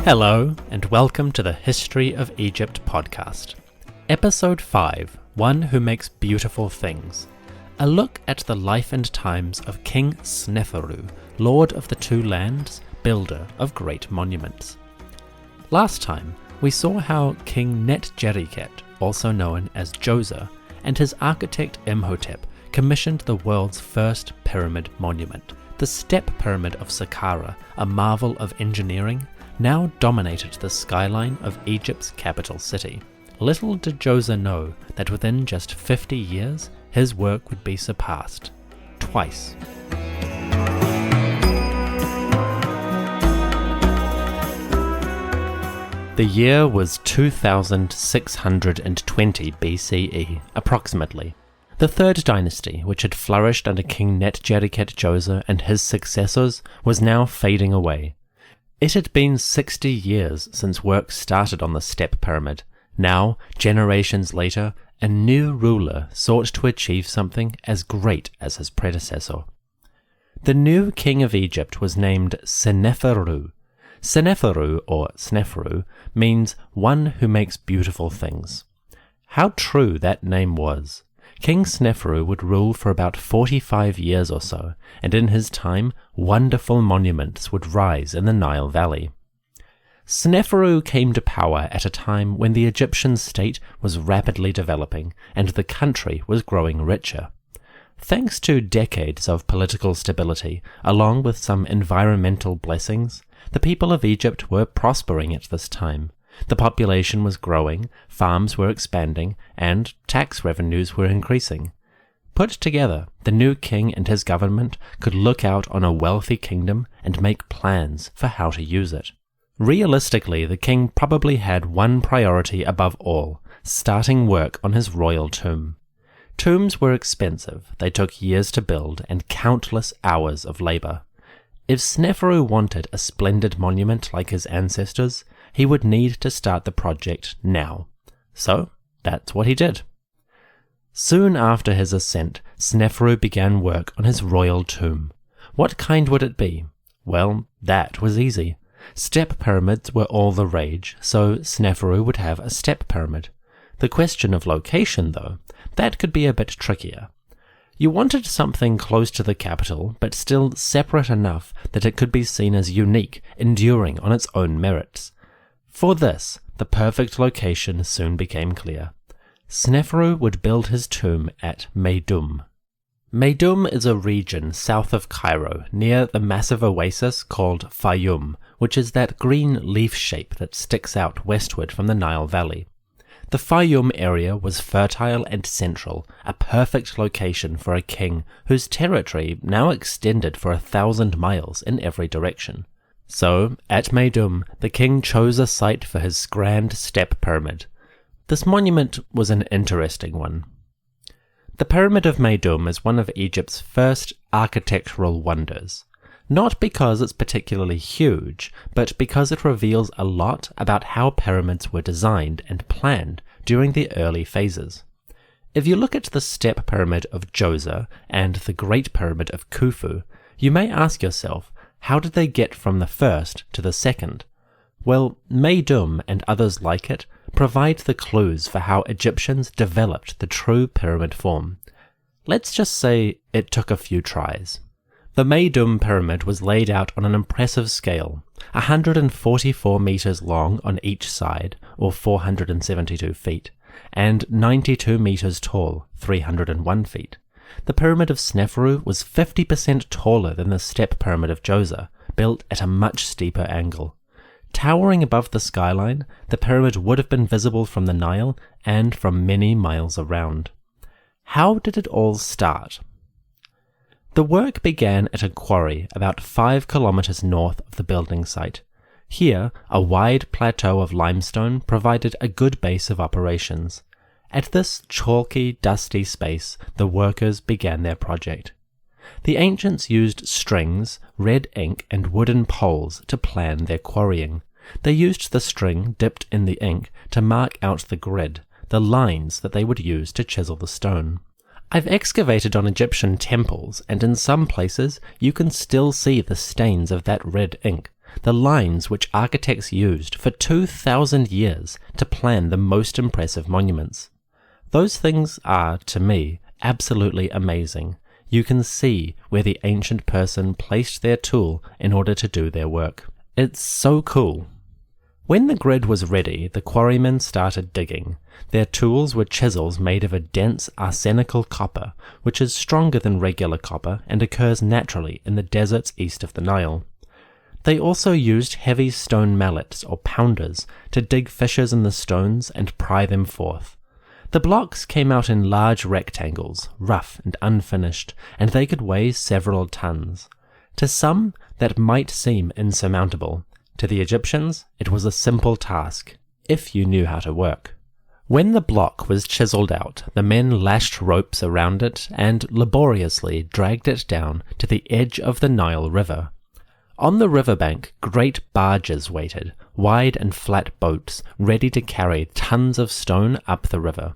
Hello, and welcome to the History of Egypt podcast. Episode 5, One Who Makes Beautiful Things. A look at the life and times of King Sneferu, Lord of the Two Lands, builder of great monuments. Last time, we saw how King Netjeriket, also known as Djoser, and his architect Imhotep commissioned the world's first pyramid monument. The Step Pyramid of Saqqara, a marvel of engineering, now dominated the skyline of Egypt's capital city. Little did Djoser know that within just 50 years, his work would be surpassed. Twice. The year was 2620 BCE, approximately. The Third Dynasty, which had flourished under King Netjeriket Djoser and his successors, was now fading away. It had been 60 years since work started on the Step Pyramid. Now, generations later, a new ruler sought to achieve something as great as his predecessor. The new king of Egypt was named Sneferu. Sneferu, or Snéfrou, means one who makes beautiful things. How true that name was. King Sneferu would rule for about 45 years or so, and in his time, wonderful monuments would rise in the Nile Valley. Sneferu came to power at a time when the Egyptian state was rapidly developing, and the country was growing richer. Thanks to decades of political stability, along with some environmental blessings, the people of Egypt were prospering at this time. The population was growing, farms were expanding, and tax revenues were increasing. Put together, the new king and his government could look out on a wealthy kingdom and make plans for how to use it. Realistically, the king probably had one priority above all, starting work on his royal tomb. Tombs were expensive, they took years to build and countless hours of labor. If Sneferu wanted a splendid monument like his ancestors, he would need to start the project now. So, that's what he did. Soon after his ascent, Sneferu began work on his royal tomb. What kind would it be? Well, that was easy. Step pyramids were all the rage, so Sneferu would have a step pyramid. The question of location, though, that could be a bit trickier. You wanted something close to the capital, but still separate enough that it could be seen as unique, enduring on its own merits. For this, the perfect location soon became clear. Sneferu would build his tomb at Meidoum. Meidoum is a region south of Cairo, near the massive oasis called Fayum, which is that green leaf shape that sticks out westward from the Nile Valley. The Fayum area was fertile and central, a perfect location for a king whose territory now extended for 1,000 miles in every direction. So, at Meidoum, the king chose a site for his grand step pyramid. This monument was an interesting one. The Pyramid of Meidoum is one of Egypt's first architectural wonders. Not because it's particularly huge, but because it reveals a lot about how pyramids were designed and planned during the early phases. If you look at the Step Pyramid of Djoser and the Great Pyramid of Khufu, you may ask yourself, how did they get from the first to the second? Well, Meidoum and others like it provide the clues for how Egyptians developed the true pyramid form. Let's just say it took a few tries. The Meidoum pyramid was laid out on an impressive scale, 144 meters long on each side, or 472 feet, and 92 meters tall, 301 feet. The Pyramid of Sneferu was 50% taller than the Step Pyramid of Djoser, built at a much steeper angle. Towering above the skyline, the pyramid would have been visible from the Nile and from many miles around. How did it all start? The work began at a quarry about 5 kilometers north of the building site. Here, a wide plateau of limestone provided a good base of operations. At this chalky, dusty space, the workers began their project. The ancients used strings, red ink, and wooden poles to plan their quarrying. They used the string dipped in the ink to mark out the grid, the lines that they would use to chisel the stone. I've excavated on Egyptian temples, and in some places you can still see the stains of that red ink, the lines which architects used for 2,000 years to plan the most impressive monuments. Those things are, to me, absolutely amazing. You can see where the ancient person placed their tool in order to do their work. It's so cool. When the grid was ready, the quarrymen started digging. Their tools were chisels made of a dense arsenical copper, which is stronger than regular copper and occurs naturally in the deserts east of the Nile. They also used heavy stone mallets or pounders to dig fissures in the stones and pry them forth. The blocks came out in large rectangles, rough and unfinished, and they could weigh several tons. To some, that might seem insurmountable. To the Egyptians, it was a simple task, if you knew how to work. When the block was chiseled out, the men lashed ropes around it and laboriously dragged it down to the edge of the Nile River. On the riverbank, great barges waited, wide and flat boats, ready to carry tons of stone up the river.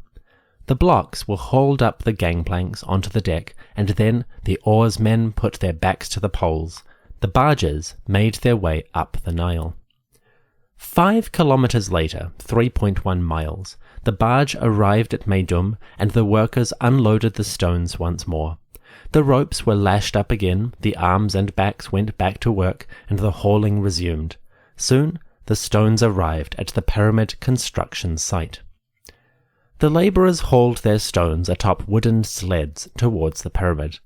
The blocks were hauled up the gangplanks onto the deck, and then the oarsmen put their backs to the poles. The barges made their way up the Nile. 5 kilometers later, 3.1 miles, the barge arrived at Meidoum, and the workers unloaded the stones once more. The ropes were lashed up again, the arms and backs went back to work, and the hauling resumed. Soon, the stones arrived at the pyramid construction site. The labourers hauled their stones atop wooden sleds towards the pyramid.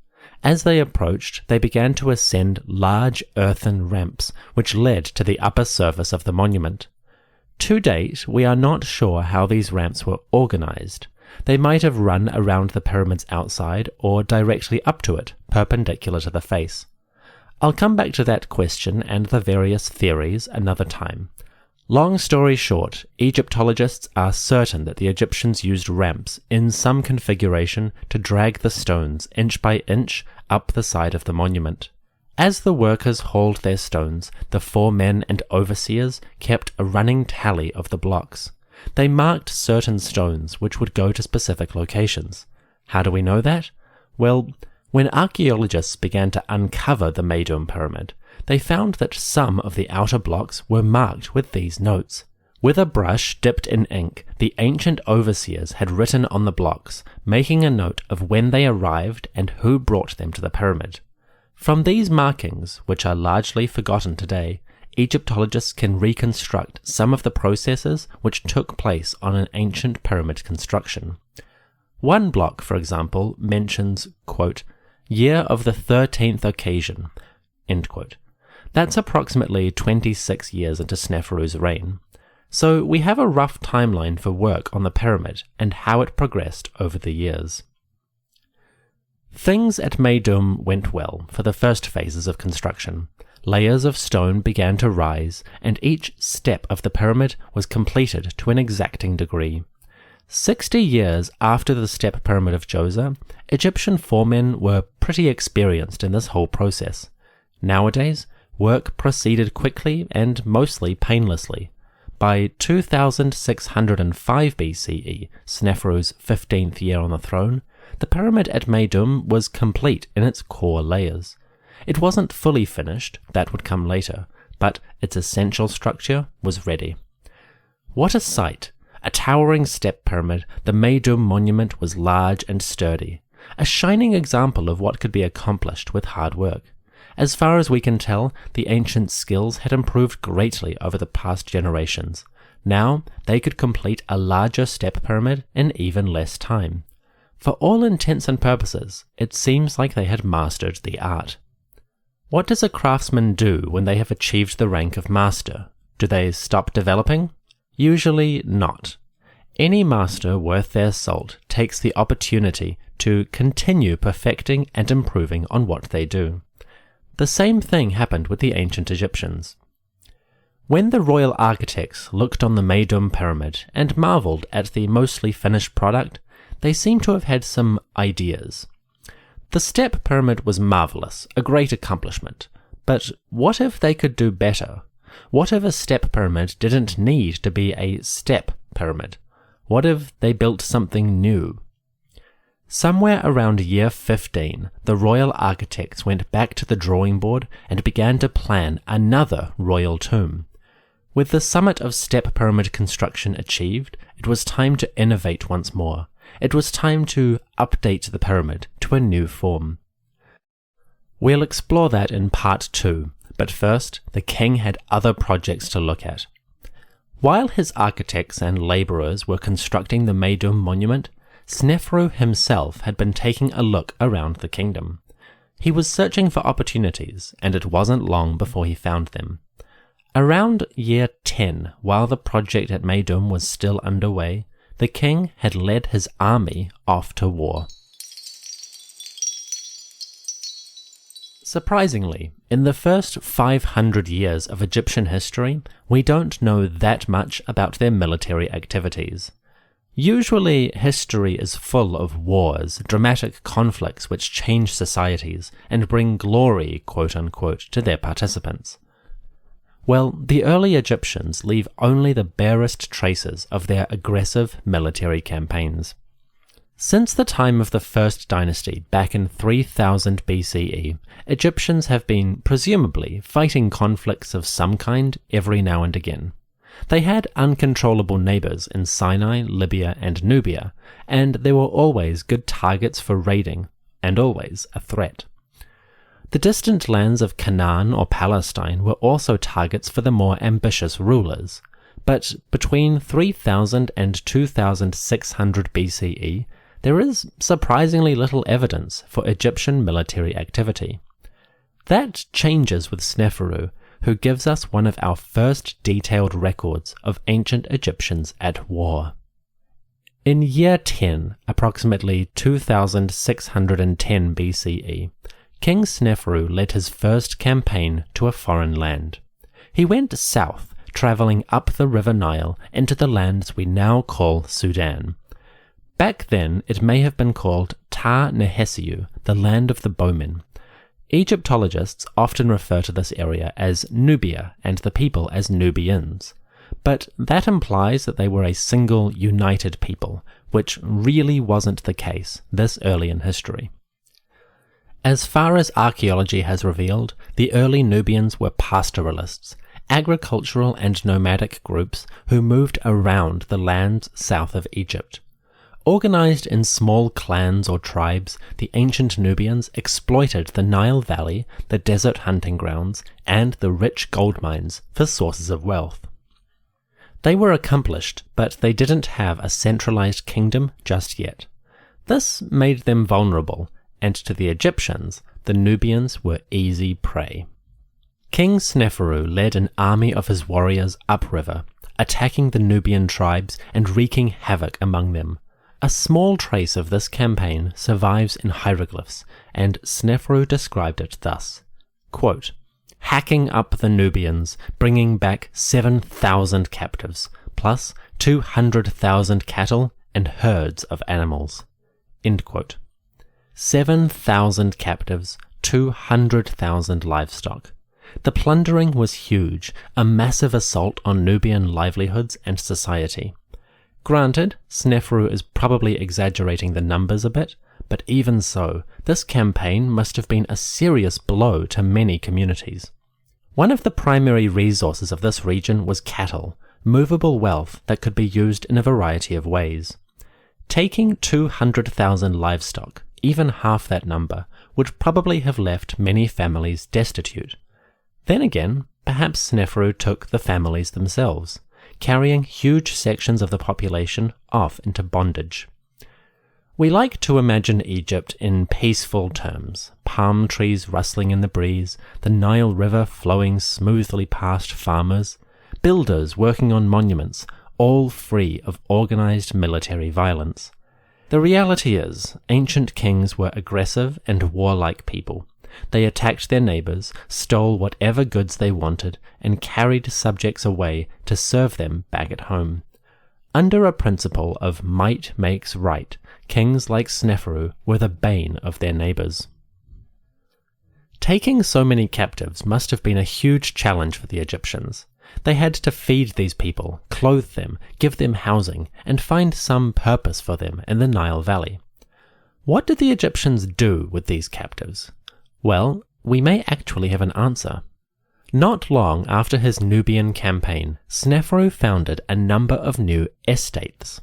As they approached, they began to ascend large earthen ramps, which led to the upper surface of the monument. To date, we are not sure how these ramps were organised. They might have run around the pyramid's outside or directly up to it, perpendicular to the face. I'll come back to that question and the various theories another time. Long story short, Egyptologists are certain that the Egyptians used ramps in some configuration to drag the stones inch by inch up the side of the monument. As the workers hauled their stones, the 4 men and overseers kept a running tally of the blocks. They marked certain stones which would go to specific locations. How do we know that? Well, when archaeologists began to uncover the Meidoum pyramid, they found that some of the outer blocks were marked with these notes. With a brush dipped in ink, the ancient overseers had written on the blocks, making a note of when they arrived and who brought them to the pyramid. From these markings, which are largely forgotten today, Egyptologists can reconstruct some of the processes which took place on an ancient pyramid construction. One block, for example, mentions, quote, "year of the 13th occasion," end quote. That's approximately 26 years into Sneferu's reign. So we have a rough timeline for work on the pyramid and how it progressed over the years. Things at Meidoum went well for the first phases of construction. Layers of stone began to rise, and each step of the pyramid was completed to an exacting degree. 60 years after the step pyramid of Djoser, Egyptian foremen were pretty experienced in this whole process. Nowadays, work proceeded quickly and mostly painlessly. By 2605 BCE, Sneferu's 15th year on the throne, the pyramid at Meidoum was complete in its core layers. It wasn't fully finished, that would come later, but its essential structure was ready. What a sight! A towering step pyramid, the Meidoum monument was large and sturdy, a shining example of what could be accomplished with hard work. As far as we can tell, the ancient skills had improved greatly over the past generations. Now they could complete a larger step pyramid in even less time. For all intents and purposes, it seems like they had mastered the art. What does a craftsman do when they have achieved the rank of master? Do they stop developing? Usually not. Any master worth their salt takes the opportunity to continue perfecting and improving on what they do. The same thing happened with the ancient Egyptians. When the royal architects looked on the Meidoum pyramid and marvelled at the mostly finished product, they seem to have had some ideas. The step pyramid was marvellous, a great accomplishment. But what if they could do better? What if a step pyramid didn't need to be a step pyramid? What if they built something new? Somewhere around year 15, the royal architects went back to the drawing board and began to plan another royal tomb. With the summit of step pyramid construction achieved, it was time to innovate once more. It was time to update the pyramid to a new form. We'll explore that in part 2, but first, the king had other projects to look at. While his architects and labourers were constructing the Meidoum monument, Snéfrou himself had been taking a look around the kingdom. He was searching for opportunities, and it wasn't long before he found them. Around year 10, while the project at Meidoum was still underway, the king had led his army off to war. Surprisingly, in the first 500 years of Egyptian history, we don't know that much about their military activities. Usually, history is full of wars, dramatic conflicts which change societies and bring glory, quote-unquote, to their participants. Well, the early Egyptians leave only the barest traces of their aggressive military campaigns. Since the time of the First Dynasty back in 3000 BCE, Egyptians have been, presumably, fighting conflicts of some kind every now and again. They had uncontrollable neighbours in Sinai, Libya and Nubia, and they were always good targets for raiding, and always a threat. The distant lands of Canaan or Palestine were also targets for the more ambitious rulers, but between 3000 and 2600 BCE, there is surprisingly little evidence for Egyptian military activity. That changes with Sneferu, who gives us one of our first detailed records of ancient Egyptians at war. In year 10, approximately 2610 BCE, King Sneferu led his first campaign to a foreign land. He went south, travelling up the River Nile into the lands we now call Sudan. Back then, it may have been called Ta-Nehesiu, the land of the bowmen. Egyptologists often refer to this area as Nubia and the people as Nubians, but that implies that they were a single, united people, which really wasn't the case this early in history. As far as archaeology has revealed, the early Nubians were pastoralists, agricultural and nomadic groups who moved around the lands south of Egypt. Organized in small clans or tribes, the ancient Nubians exploited the Nile Valley, the desert hunting grounds, and the rich gold mines for sources of wealth. They were accomplished, but they didn't have a centralized kingdom just yet. This made them vulnerable, and to the Egyptians, the Nubians were easy prey. King Sneferu led an army of his warriors upriver, attacking the Nubian tribes and wreaking havoc among them. A small trace of this campaign survives in hieroglyphs, and Sneferu described it thus, quote, "Hacking up the Nubians, bringing back 7,000 captives, plus 200,000 cattle and herds of animals." End quote. 7,000 captives, 200,000 livestock. The plundering was huge, a massive assault on Nubian livelihoods and society. Granted, Sneferu is probably exaggerating the numbers a bit, but even so, this campaign must have been a serious blow to many communities. One of the primary resources of this region was cattle, movable wealth that could be used in a variety of ways. Taking 200,000 livestock, even half that number, would probably have left many families destitute. Then again, perhaps Sneferu took the families themselves, carrying huge sections of the population off into bondage. We like to imagine Egypt in peaceful terms, palm trees rustling in the breeze, the Nile River flowing smoothly past farmers, builders working on monuments, all free of organized military violence. The reality is, ancient kings were aggressive and warlike people. They attacked their neighbors, stole whatever goods they wanted, and carried subjects away to serve them back at home. Under a principle of might makes right, kings like Sneferu were the bane of their neighbours. Taking so many captives must have been a huge challenge for the Egyptians. They had to feed these people, clothe them, give them housing, and find some purpose for them in the Nile Valley. What did the Egyptians do with these captives? Well, we may actually have an answer. Not long after his Nubian campaign, Sneferu founded a number of new estates.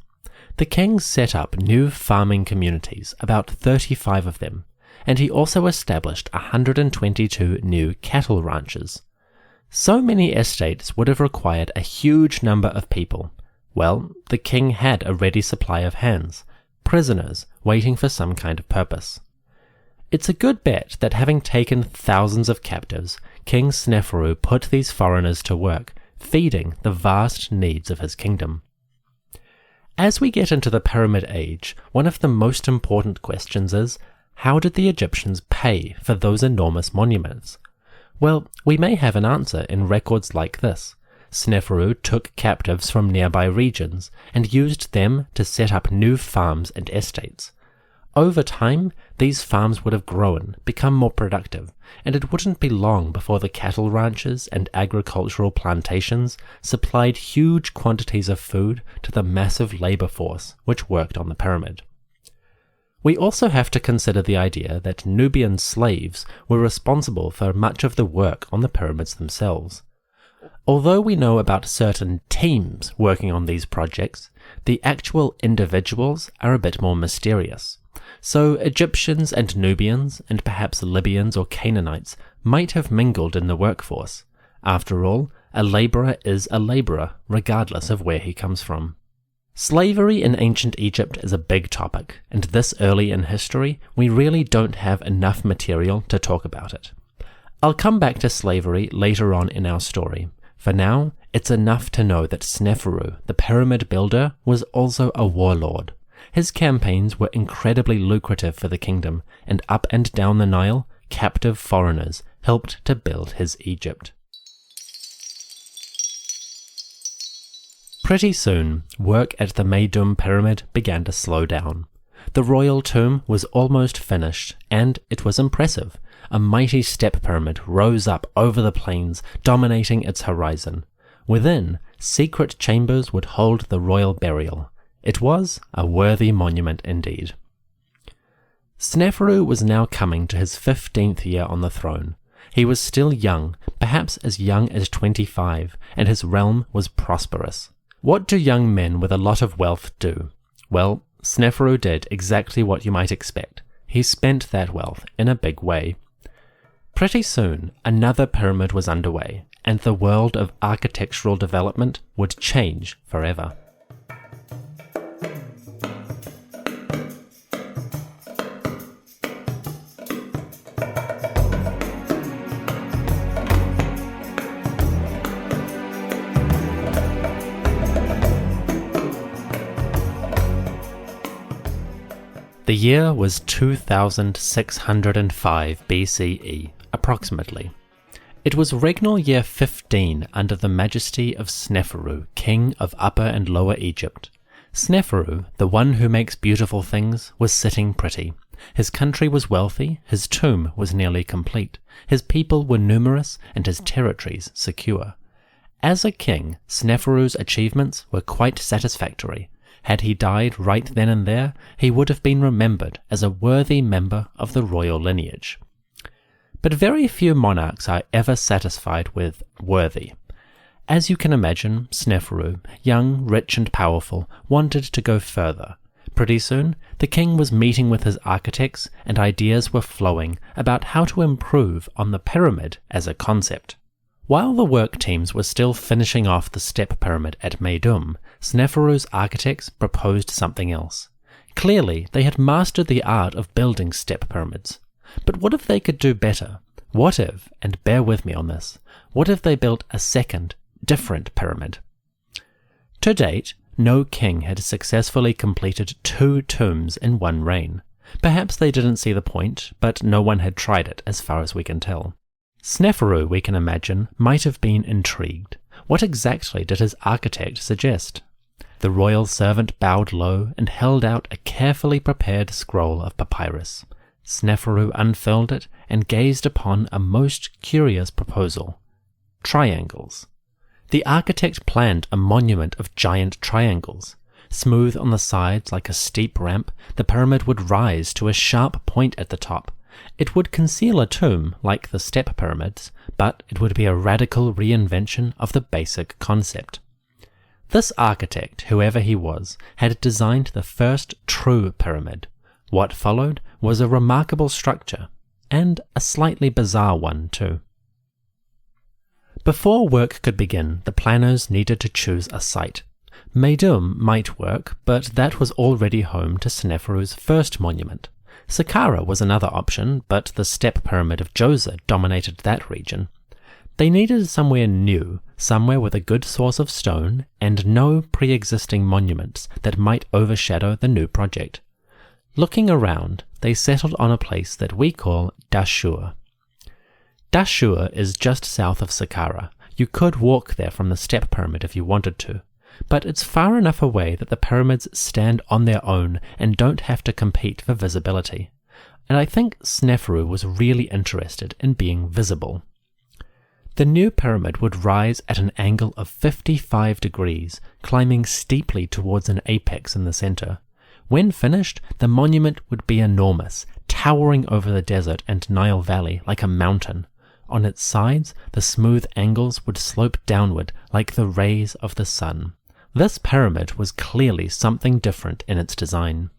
The king set up new farming communities, about 35 of them, and he also established 122 new cattle ranches. So many estates would have required a huge number of people. Well, the king had a ready supply of hands, prisoners waiting for some kind of purpose. It's a good bet that having taken thousands of captives, King Sneferu put these foreigners to work, feeding the vast needs of his kingdom. As we get into the Pyramid Age, one of the most important questions is, how did the Egyptians pay for those enormous monuments? Well, we may have an answer in records like this. Sneferu took captives from nearby regions and used them to set up new farms and estates. Over time, these farms would have grown, become more productive, and it wouldn't be long before the cattle ranches and agricultural plantations supplied huge quantities of food to the massive labor force which worked on the pyramid. We also have to consider the idea that Nubian slaves were responsible for much of the work on the pyramids themselves. Although we know about certain teams working on these projects, the actual individuals are a bit more mysterious. So Egyptians and Nubians, and perhaps Libyans or Canaanites, might have mingled in the workforce. After all, a labourer is a labourer, regardless of where he comes from. Slavery in ancient Egypt is a big topic, and this early in history, we really don't have enough material to talk about it. I'll come back to slavery later on in our story. For now, it's enough to know that Sneferu, the pyramid builder, was also a warlord. His campaigns were incredibly lucrative for the kingdom, and up and down the Nile, captive foreigners helped to build his Egypt. Pretty soon, work at the Meidoum pyramid began to slow down. The royal tomb was almost finished, and it was impressive. A mighty step pyramid rose up over the plains, dominating its horizon. Within, secret chambers would hold the royal burial. It was a worthy monument indeed. Sneferu was now coming to his 15th year on the throne. He was still young, perhaps as young as 25, and his realm was prosperous. What do young men with a lot of wealth do? Well, Sneferu did exactly what you might expect. He spent that wealth in a big way. Pretty soon, another pyramid was underway, and the world of architectural development would change forever. The year was 2605 BCE, approximately. It was regnal year 15 under the majesty of Sneferu, king of Upper and Lower Egypt. Sneferu, the one who makes beautiful things, was sitting pretty. His country was wealthy, his tomb was nearly complete, his people were numerous, and his territories secure. As a king, Sneferu's achievements were quite satisfactory. Had he died right then and there, he would have been remembered as a worthy member of the royal lineage. But very few monarchs are ever satisfied with worthy. As you can imagine, Sneferu, young, rich and powerful, wanted to go further. Pretty soon, the king was meeting with his architects and ideas were flowing about how to improve on the pyramid as a concept. While the work teams were still finishing off the step pyramid at Meidoum, Sneferu's architects proposed something else. Clearly, they had mastered the art of building step pyramids. But what if they could do better? What if, and bear with me on this, what if they built a second, different pyramid? To date, no king had successfully completed 2 tombs in one reign. Perhaps they didn't see the point, but no one had tried it as far as we can tell. Sneferu, we can imagine, might have been intrigued. What exactly did his architect suggest? The royal servant bowed low and held out a carefully prepared scroll of papyrus. Sneferu unfurled it and gazed upon a most curious proposal. Triangles. The architect planned a monument of giant triangles. Smooth on the sides like a steep ramp, the pyramid would rise to a sharp point at the top. It would conceal a tomb like the step pyramids, but it would be a radical reinvention of the basic concept. This architect, whoever he was, had designed the first true pyramid. What followed was a remarkable structure, and a slightly bizarre one too. Before work could begin, the planners needed to choose a site. Meidoum might work, but that was already home to Sneferu's first monument. Saqqara was another option, but the step pyramid of Djoser dominated that region. They needed somewhere new, somewhere with a good source of stone, and no pre-existing monuments that might overshadow the new project. Looking around, they settled on a place that we call Dashur. Dashur is just south of Saqqara. You could walk there from the step pyramid if you wanted to, but it's far enough away that the pyramids stand on their own and don't have to compete for visibility. And I think Sneferu was really interested in being visible. The new pyramid would rise at an angle of 55 degrees, climbing steeply towards an apex in the center. When finished, the monument would be enormous, towering over the desert and Nile Valley like a mountain. On its sides, the smooth angles would slope downward like the rays of the sun. This pyramid was clearly something different in its design.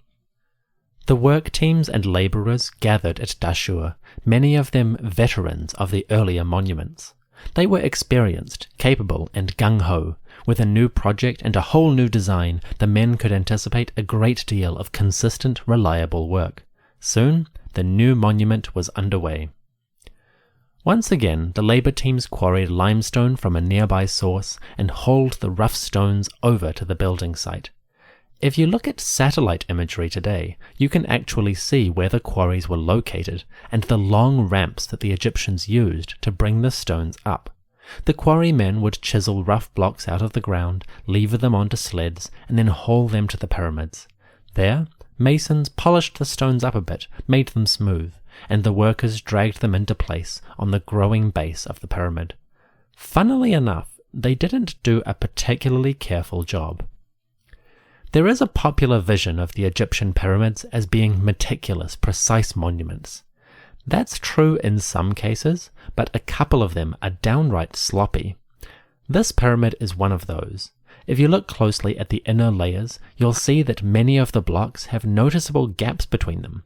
The work teams and laborers gathered at Dashur, many of them veterans of the earlier monuments. They were experienced, capable, and gung-ho. With a new project and a whole new design, the men could anticipate a great deal of consistent, reliable work. Soon, the new monument was underway. Once again, the labor teams quarried limestone from a nearby source and hauled the rough stones over to the building site. If you look at satellite imagery today, you can actually see where the quarries were located and the long ramps that the Egyptians used to bring the stones up. The quarrymen would chisel rough blocks out of the ground, lever them onto sleds, and then haul them to the pyramids. There, masons polished the stones up a bit, made them smooth, and the workers dragged them into place on the growing base of the pyramid. Funnily enough, they didn't do a particularly careful job. There is a popular vision of the Egyptian pyramids as being meticulous, precise monuments. That's true in some cases, but a couple of them are downright sloppy. This pyramid is one of those. If you look closely at the inner layers, you'll see that many of the blocks have noticeable gaps between them.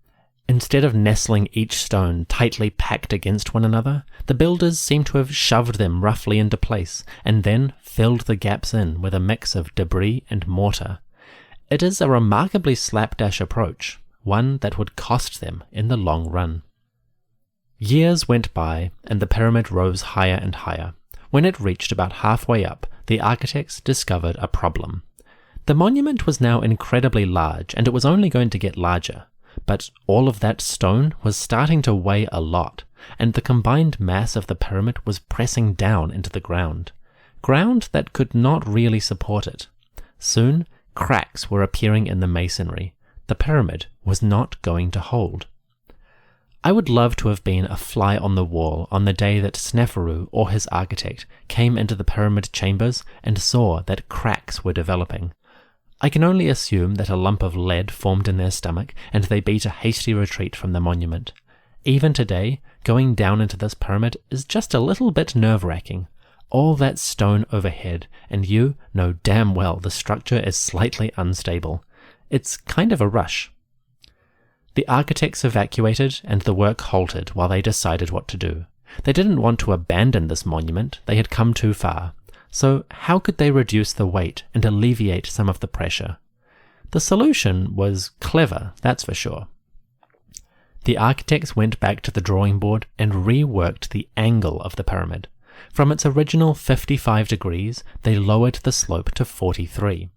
Instead of nestling each stone tightly packed against one another, the builders seem to have shoved them roughly into place and then filled the gaps in with a mix of debris and mortar. It is a remarkably slapdash approach, one that would cost them in the long run. Years went by, and the pyramid rose higher and higher. When it reached about halfway up, the architects discovered a problem. The monument was now incredibly large, and it was only going to get larger. But all of that stone was starting to weigh a lot, and the combined mass of the pyramid was pressing down into the ground that could not really support it. Soon, cracks were appearing in the masonry. The pyramid was not going to hold. I would love to have been a fly on the wall on the day that Sneferu or his architect came into the pyramid chambers and saw that cracks were developing. I can only assume that a lump of lead formed in their stomach and they beat a hasty retreat from the monument. Even today, going down into this pyramid is just a little bit nerve-wracking. All that stone overhead, and you know damn well the structure is slightly unstable. It's kind of a rush. The architects evacuated and the work halted while they decided what to do. They didn't want to abandon this monument, they had come too far. So how could they reduce the weight and alleviate some of the pressure? The solution was clever, that's for sure. The architects went back to the drawing board and reworked the angle of the pyramid. From its original 55 degrees, they lowered the slope to 43.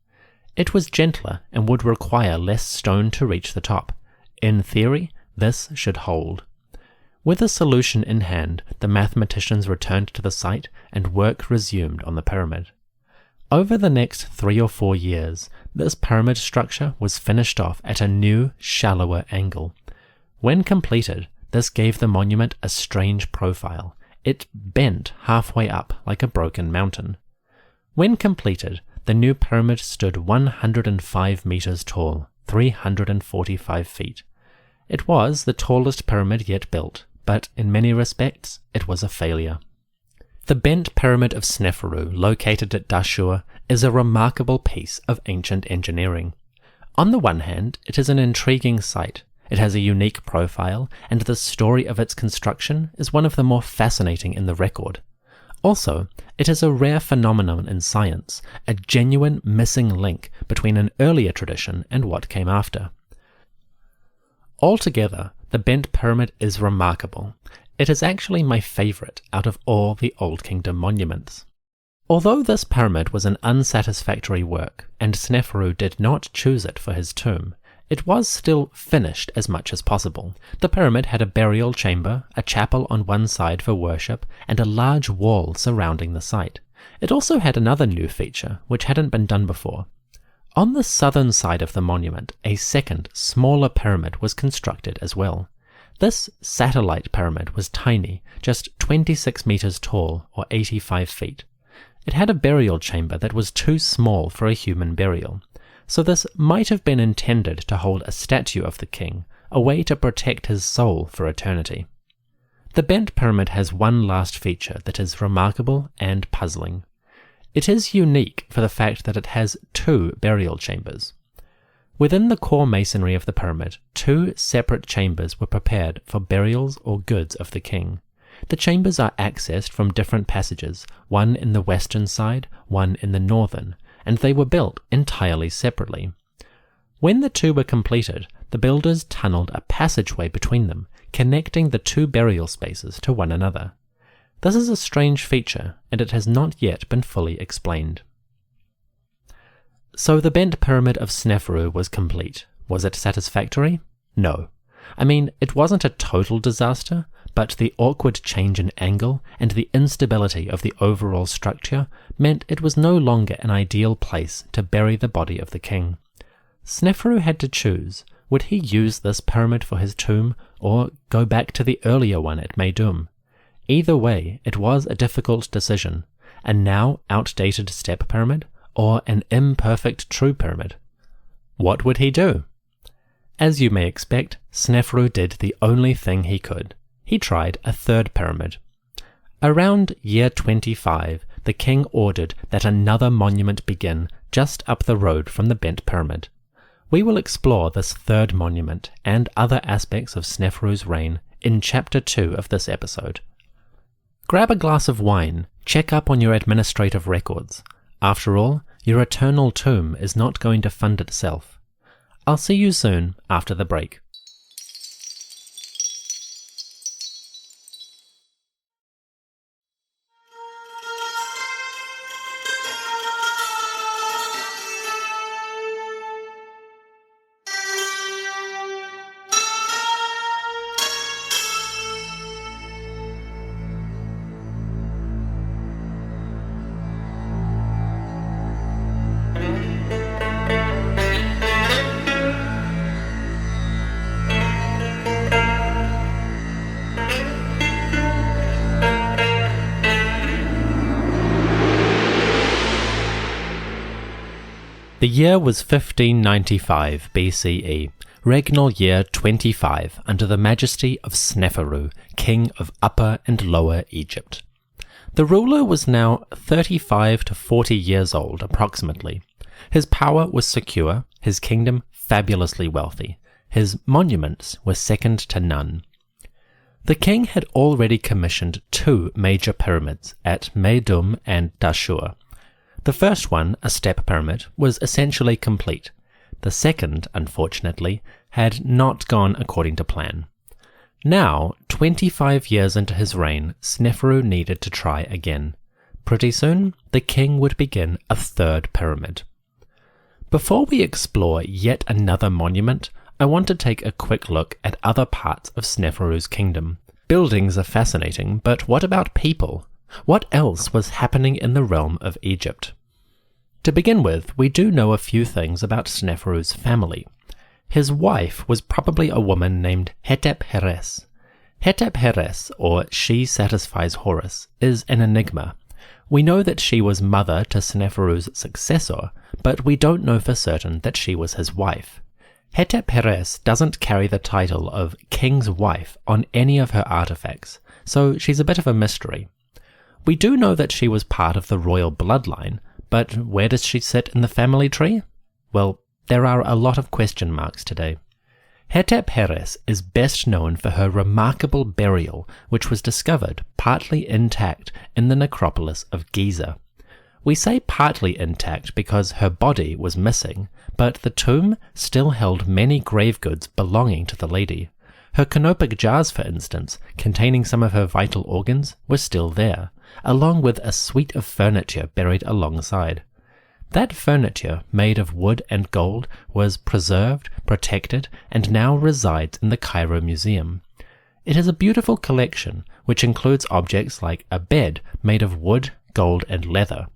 It was gentler and would require less stone to reach the top. In theory, this should hold. With a solution in hand, the mathematicians returned to the site and work resumed on the pyramid. Over the next 3 or 4 years, this pyramid structure was finished off at a new, shallower angle. When completed, this gave the monument a strange profile. It bent halfway up like a broken mountain. When completed, the new pyramid stood 105 meters tall, 345 feet. It was the tallest pyramid yet built, but in many respects, it was a failure. The bent pyramid of Sneferu, located at Dashur, is a remarkable piece of ancient engineering. On the one hand, it is an intriguing site. It has a unique profile, and the story of its construction is one of the more fascinating in the record. Also, it is a rare phenomenon in science, a genuine missing link between an earlier tradition and what came after. Altogether, the bent pyramid is remarkable. It is actually my favourite out of all the Old Kingdom monuments. Although this pyramid was an unsatisfactory work, and Sneferu did not choose it for his tomb, it was still finished as much as possible. The pyramid had a burial chamber, a chapel on one side for worship, and a large wall surrounding the site. It also had another new feature, which hadn't been done before. On the southern side of the monument, a second, smaller pyramid was constructed as well. This satellite pyramid was tiny, just 26 meters tall, or 85 feet. It had a burial chamber that was too small for a human burial, so this might have been intended to hold a statue of the king, a way to protect his soul for eternity. The bent pyramid has one last feature that is remarkable and puzzling. It is unique for the fact that it has 2 burial chambers. Within the core masonry of the pyramid, 2 separate chambers were prepared for burials or goods of the king. The chambers are accessed from different passages, one in the western side, one in the northern, and they were built entirely separately. When the 2 were completed, the builders tunneled a passageway between them, connecting the 2 burial spaces to one another. This is a strange feature, and it has not yet been fully explained. So the bent pyramid of Sneferu was complete. Was it satisfactory? No. I mean, it wasn't a total disaster, but the awkward change in angle and the instability of the overall structure meant it was no longer an ideal place to bury the body of the king. Sneferu had to choose. Would he use this pyramid for his tomb, or go back to the earlier one at Meidoum? Either way, it was a difficult decision. A now outdated step pyramid, or an imperfect true pyramid? What would he do? As you may expect, Sneferu did the only thing he could. He tried a third pyramid. Around year 25, the king ordered that another monument begin just up the road from the bent pyramid. We will explore this third monument and other aspects of Sneferu's reign in Chapter 2 of this episode. Grab a glass of wine, check up on your administrative records. After all, your eternal tomb is not going to fund itself. I'll see you soon after the break. The year was 1595 BCE, regnal year 25 under the majesty of Sneferu, king of Upper and Lower Egypt. The ruler was now 35 to 40 years old approximately. His power was secure, his kingdom fabulously wealthy. His monuments were second to none. The king had already commissioned 2 major pyramids at Meidoum and Dashur. The first one, a step pyramid, was essentially complete. The second, unfortunately, had not gone according to plan. Now, 25 years into his reign, Sneferu needed to try again. Pretty soon, the king would begin a third pyramid. Before we explore yet another monument, I want to take a quick look at other parts of Sneferu's kingdom. Buildings are fascinating, but what about people? What else was happening in the realm of Egypt? To begin with, we do know a few things about Sneferu's family. His wife was probably a woman named Hetep-Heres. Hetep-Heres, or She Satisfies Horus, is an enigma. We know that she was mother to Sneferu's successor, but we don't know for certain that she was his wife. Hetep-Heres doesn't carry the title of king's wife on any of her artifacts, so she's a bit of a mystery. We do know that she was part of the royal bloodline, but where does she sit in the family tree? Well, there are a lot of question marks today. Hetep-Heres is best known for her remarkable burial, which was discovered partly intact in the necropolis of Giza. We say partly intact because her body was missing, but the tomb still held many grave goods belonging to the lady. Her canopic jars, for instance, containing some of her vital organs, were still there, along with a suite of furniture buried alongside. That furniture, made of wood and gold, was preserved, protected, and now resides in the Cairo Museum. It is a beautiful collection, which includes objects like a bed made of wood, gold, and leather.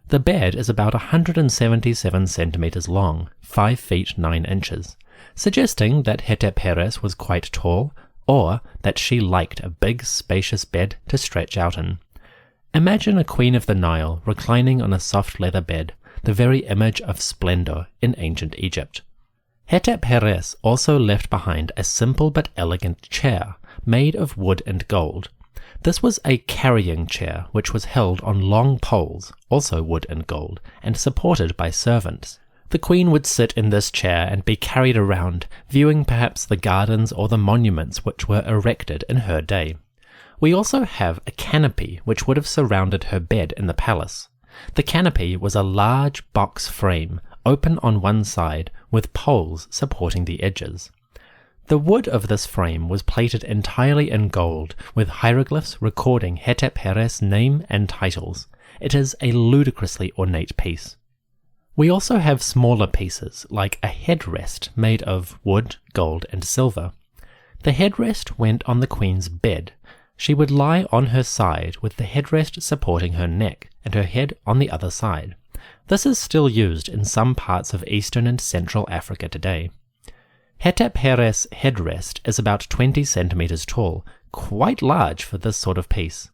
The bed is about 177 centimeters long, 5 feet 9 inches, suggesting that Hetep-Heres was quite tall, or that she liked a big, spacious bed to stretch out in. Imagine a queen of the Nile reclining on a soft leather bed, the very image of splendor in ancient Egypt. Hetep-Heres also left behind a simple but elegant chair, made of wood and gold. This was a carrying chair which was held on long poles, also wood and gold, and supported by servants. The queen would sit in this chair and be carried around, viewing perhaps the gardens or the monuments which were erected in her day. We also have a canopy which would have surrounded her bed in the palace. The canopy was a large box frame, open on one side, with poles supporting the edges. The wood of this frame was plated entirely in gold, with hieroglyphs recording Hetep-Heres' name and titles. It is a ludicrously ornate piece. We also have smaller pieces, like a headrest made of wood, gold, and silver. The headrest went on the queen's bed. She would lie on her side with the headrest supporting her neck and her head on the other side. This is still used in some parts of Eastern and Central Africa today. Hetep-Heres' headrest is about 20 centimeters tall, quite large for this sort of piece.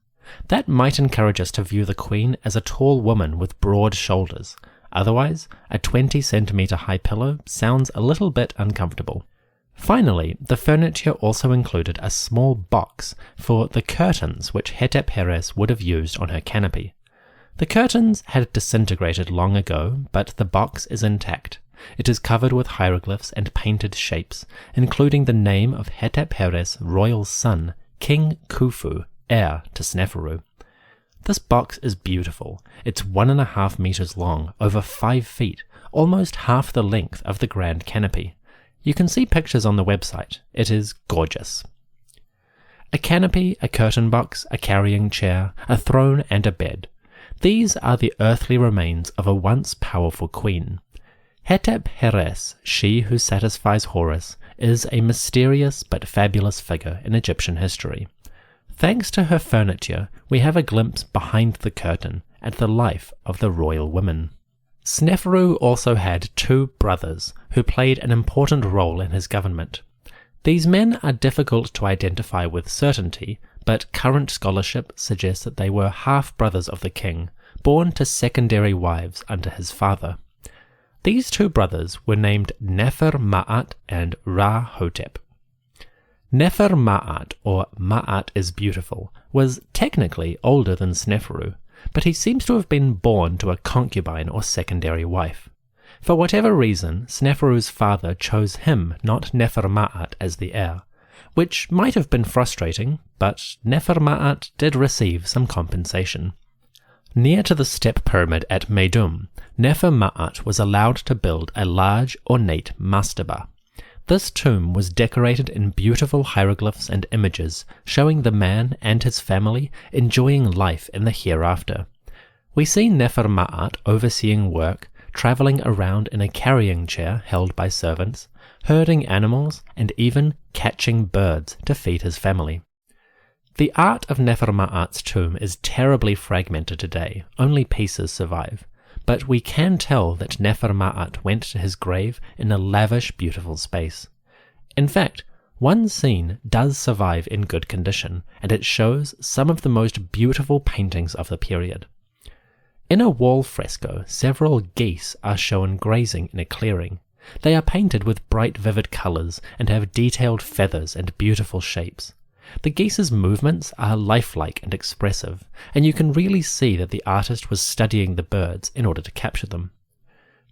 That might encourage us to view the queen as a tall woman with broad shoulders. Otherwise, a 20 centimeter high pillow sounds a little bit uncomfortable. Finally, the furniture also included a small box for the curtains which Hetep-Heres would have used on her canopy. The curtains had disintegrated long ago, but the box is intact. It is covered with hieroglyphs and painted shapes, including the name of Hetep-Heres' royal son, King Khufu, heir to Sneferu. This box is beautiful. It's 1.5 meters long, over 5 feet, almost half the length of the grand canopy. You can see pictures on the website. It is gorgeous. A canopy, a curtain box, a carrying chair, a throne, and a bed. These are the earthly remains of a once powerful queen. Hetep-Heres, she who satisfies Horus, is a mysterious but fabulous figure in Egyptian history. Thanks to her furniture, we have a glimpse behind the curtain at the life of the royal woman. Sneferu also had 2 brothers who played an important role in his government. These men are difficult to identify with certainty, but current scholarship suggests that they were half-brothers of the king, born to secondary wives under his father. These 2 brothers were named Nefer-Ma'at and Ra-Hotep. Nefer-Ma'at, or Ma'at is beautiful, was technically older than Sneferu, but he seems to have been born to a concubine or secondary wife. For whatever reason, Sneferu's father chose him, not Nefer-Ma'at, as the heir, which might have been frustrating, but Nefer-Ma'at did receive some compensation. Near to the step pyramid at Meidoum, Nefer-Ma'at was allowed to build a large, ornate mastaba. This tomb was decorated in beautiful hieroglyphs and images, showing the man and his family enjoying life in the hereafter. We see Nefer-Ma'at overseeing work, traveling around in a carrying chair held by servants, herding animals, and even catching birds to feed his family. The art of Nefer-Ma'at's tomb is terribly fragmented today, only pieces survive. but we can tell that Nefer-Ma'at went to his grave in a lavish, beautiful space. In fact, one scene does survive in good condition, and it shows some of the most beautiful paintings of the period. In a wall fresco, several geese are shown grazing in a clearing. They are painted with bright vivid colours and have detailed feathers and beautiful shapes. The geese's movements are lifelike and expressive, and you can really see that the artist was studying the birds in order to capture them.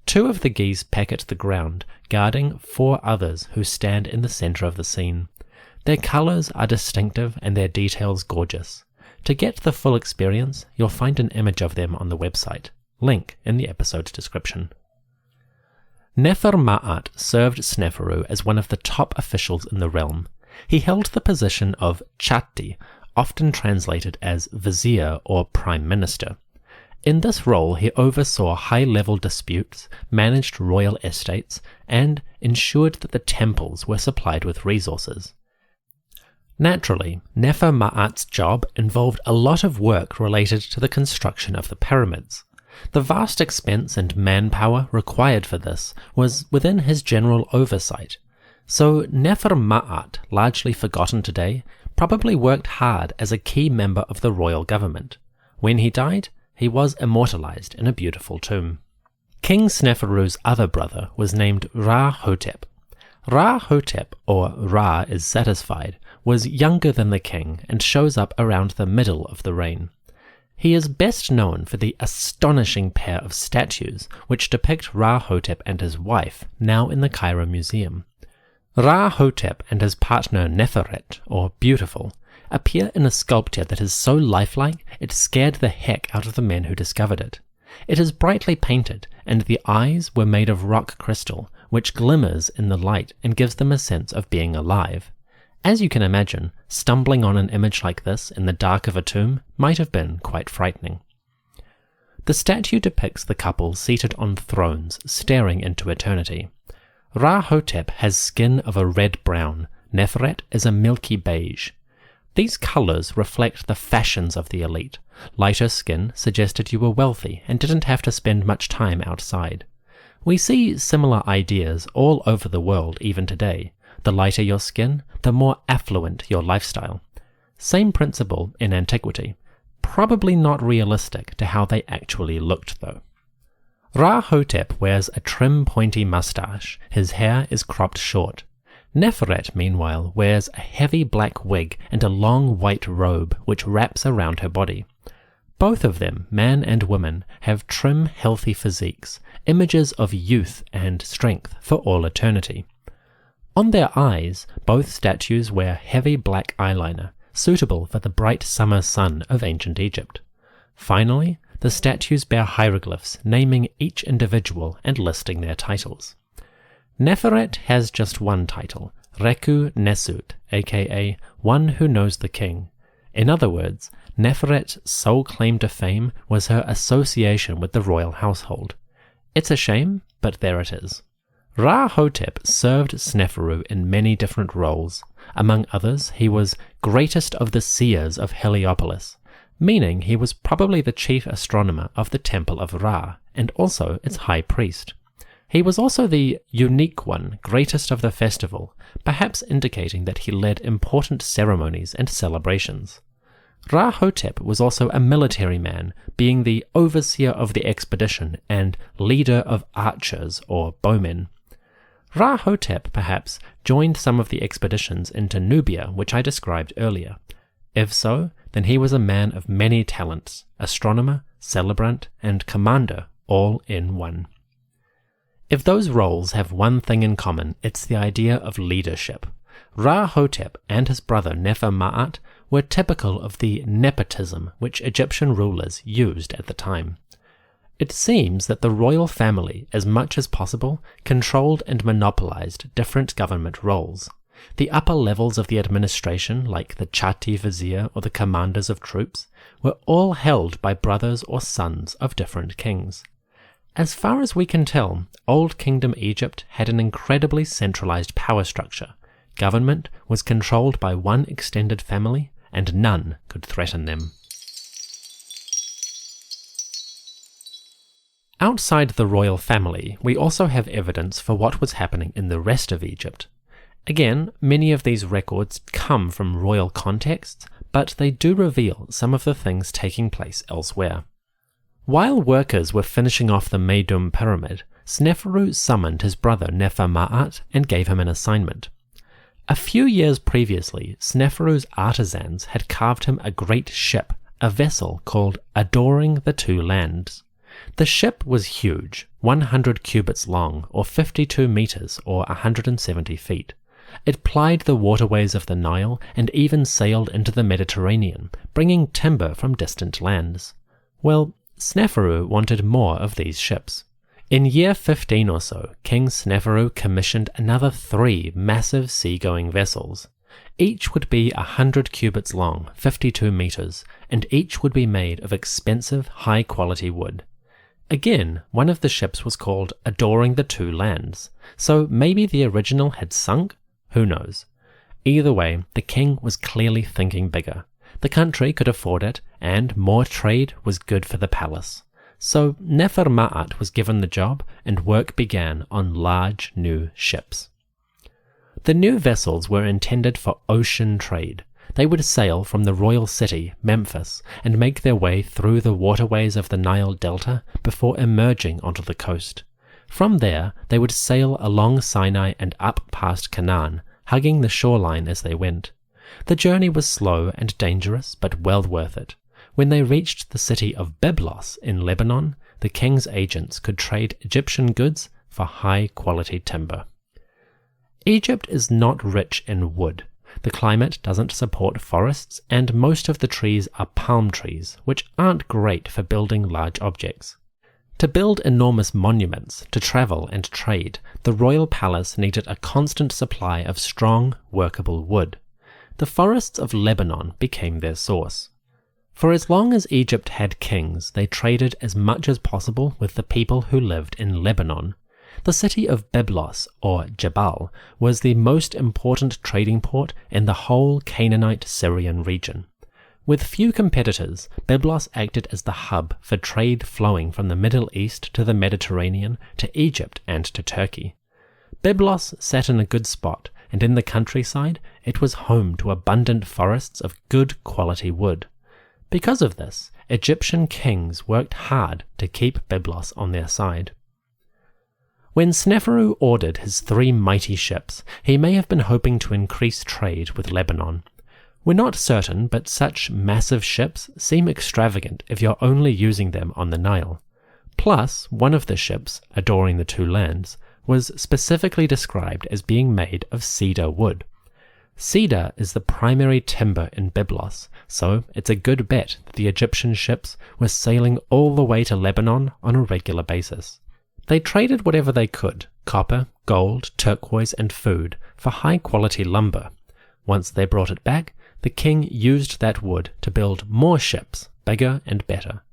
2 of the geese peck at the ground, guarding 4 others who stand in the centre of the scene. Their colours are distinctive and their details gorgeous. To get the full experience, you'll find an image of them on the website. Link in the episode's description. Nefer-Ma'at served Sneferu as one of the top officials in the realm. He held the position of Chatti, often translated as vizier or prime minister. In this role he oversaw high-level disputes, managed royal estates, and ensured that the temples were supplied with resources. Naturally, Nefer-Ma'at's job involved a lot of work related to the construction of the pyramids. The vast expense and manpower required for this was within his general oversight, so Nefer-Ma'at, largely forgotten today, probably worked hard as a key member of the royal government. When he died, he was immortalized in a beautiful tomb. King Sneferu's other brother was named Ra-Hotep. Ra-Hotep, or Ra is satisfied, was younger than the king and shows up around the middle of the reign. He is best known for the astonishing pair of statues which depict Ra-Hotep and his wife, now in the Cairo Museum. Ra-Hotep and his partner Neferet, or Beautiful, appear in a sculpture that is so lifelike it scared the heck out of the men who discovered it. It is brightly painted, and the eyes were made of rock crystal, which glimmers in the light and gives them a sense of being alive. As you can imagine, stumbling on an image like this in the dark of a tomb might have been quite frightening. The statue depicts the couple seated on thrones, staring into eternity. Ra-Hotep has skin of a red-brown, Neferet is a milky beige. These colours reflect the fashions of the elite. Lighter skin suggested you were wealthy and didn't have to spend much time outside. We see similar ideas all over the world even today. The lighter your skin, the more affluent your lifestyle. Same principle in antiquity. Probably not realistic to how they actually looked though. Ra-Hotep wears a trim pointy moustache. His hair is cropped short. Neferet, meanwhile, wears a heavy black wig and a long white robe which wraps around her body. Both of them, man and woman, have trim, healthy physiques, images of youth and strength for all eternity. On their eyes, both statues wear heavy black eyeliner, suitable for the bright summer sun of ancient Egypt. Finally, the statues bear hieroglyphs naming each individual and listing their titles. Neferet has just one title, Reku Nesut, aka One Who Knows the King. In other words, Neferet's sole claim to fame was her association with the royal household. It's a shame, but there it is. Ra-Hotep served Sneferu in many different roles. Among others, he was greatest of the seers of Heliopolis, meaning he was probably the chief astronomer of the Temple of Ra, and also its high priest. He was also the unique one, greatest of the festival, perhaps indicating that he led important ceremonies and celebrations. Ra-Hotep was also a military man, being the overseer of the expedition and leader of archers or bowmen. Ra-Hotep, perhaps, joined some of the expeditions into Nubia, which I described earlier. If so, then he was a man of many talents, astronomer, celebrant, and commander, all in one. If those roles have one thing in common, it's the idea of leadership. Ra-Hotep and his brother Nefer-Ma'at were typical of the nepotism which Egyptian rulers used at the time. It seems that the royal family, as much as possible, controlled and monopolized different government roles. The upper levels of the administration, like the Chatti vizier or the commanders of troops, were all held by brothers or sons of different kings. As far as we can tell, Old Kingdom Egypt had an incredibly centralized power structure. Government was controlled by one extended family, and none could threaten them. Outside the royal family, we also have evidence for what was happening in the rest of Egypt. Again, many of these records come from royal contexts, but they do reveal some of the things taking place elsewhere. While workers were finishing off the Meidoum pyramid, Sneferu summoned his brother Nefer-Ma'at and gave him an assignment. A few years previously, Sneferu's artisans had carved him a great ship, a vessel called Adoring the Two Lands. The ship was huge, 100 cubits long, or 52 meters, or 170 feet. It plied the waterways of the Nile and even sailed into the Mediterranean, bringing timber from distant lands. Well, Sneferu wanted more of these ships. In year 15 or so, King Sneferu commissioned another 3 massive seagoing vessels. Each would be 100 cubits long, 52 meters, and each would be made of expensive, high-quality wood. Again, one of the ships was called Adoring the Two Lands, so maybe the original had sunk? Who knows? Either way, the king was clearly thinking bigger. The country could afford it, and more trade was good for the palace. So Nefer-Ma'at was given the job, and work began on large new ships. The new vessels were intended for ocean trade. They would sail from the royal city, Memphis, and make their way through the waterways of the Nile Delta before emerging onto the coast. From there, they would sail along Sinai and up past Canaan, hugging the shoreline as they went. The journey was slow and dangerous, but well worth it. When they reached the city of Byblos in Lebanon, the king's agents could trade Egyptian goods for high-quality timber. Egypt is not rich in wood. The climate doesn't support forests, and most of the trees are palm trees, which aren't great for building large objects. To build enormous monuments, to travel and trade, the royal palace needed a constant supply of strong, workable wood. The forests of Lebanon became their source. For as long as Egypt had kings, they traded as much as possible with the people who lived in Lebanon. The city of Byblos, or Jebel, was the most important trading port in the whole Canaanite-Syrian region. With few competitors, Byblos acted as the hub for trade flowing from the Middle East to the Mediterranean, to Egypt and to Turkey. Byblos sat in a good spot, and in the countryside it was home to abundant forests of good quality wood. Because of this, Egyptian kings worked hard to keep Byblos on their side. When Sneferu ordered his 3 mighty ships, he may have been hoping to increase trade with Lebanon. We're not certain, but such massive ships seem extravagant if you're only using them on the Nile. Plus, one of the ships, Adoring the Two Lands, was specifically described as being made of cedar wood. Cedar is the primary timber in Byblos, so it's a good bet that the Egyptian ships were sailing all the way to Lebanon on a regular basis. They traded whatever they could, copper, gold, turquoise, and food, for high-quality lumber. Once they brought it back, the king used that wood to build more ships, bigger and better.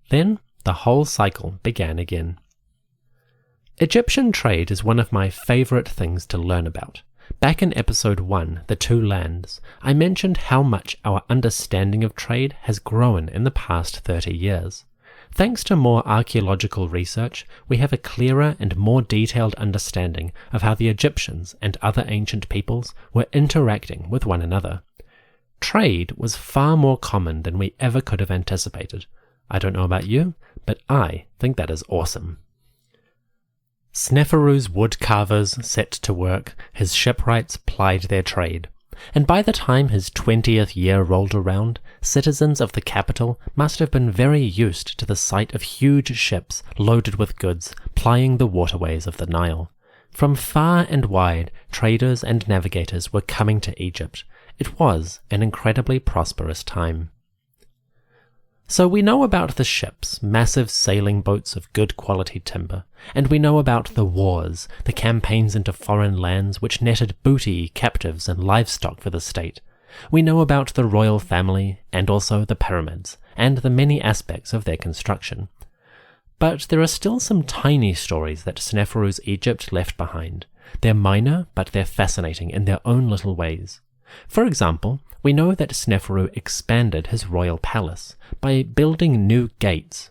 Then the whole cycle began again. Egyptian trade is one of my favorite things to learn about. Back in episode 1, The Two Lands, I mentioned how much our understanding of trade has grown in the past 30 years. Thanks to more archaeological research, we have a clearer and more detailed understanding of how the Egyptians and other ancient peoples were interacting with one another. Trade was far more common than we ever could have anticipated. I don't know about you, but I think that is awesome. Sneferu's woodcarvers set to work, his shipwrights plied their trade, and by the time his 20th year rolled around, citizens of the capital must have been very used to the sight of huge ships loaded with goods plying the waterways of the Nile. From far and wide, traders and navigators were coming to Egypt. It was an incredibly prosperous time. So we know about the ships, massive sailing boats of good quality timber, and we know about the wars, the campaigns into foreign lands which netted booty, captives, and livestock for the state. We know about the royal family, and also the pyramids, and the many aspects of their construction. But there are still some tiny stories that Sneferu's Egypt left behind. They're minor, but they're fascinating in their own little ways. For example, we know that Sneferu expanded his royal palace by building new gates.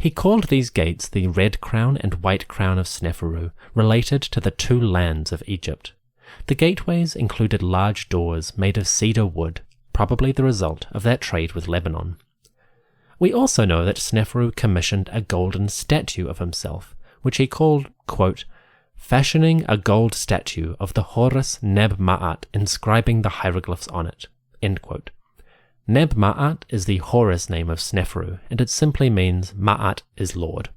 He called these gates the Red Crown and White Crown of Sneferu, related to the two lands of Egypt. The gateways included large doors made of cedar wood, probably the result of that trade with Lebanon. We also know that Sneferu commissioned a golden statue of himself, which he called, quote, fashioning a gold statue of the Horus Neb-Ma'at, inscribing the hieroglyphs on it, end quote. Neb-Ma'at is the Horus name of Sneferu, and it simply means Ma'at is Lord.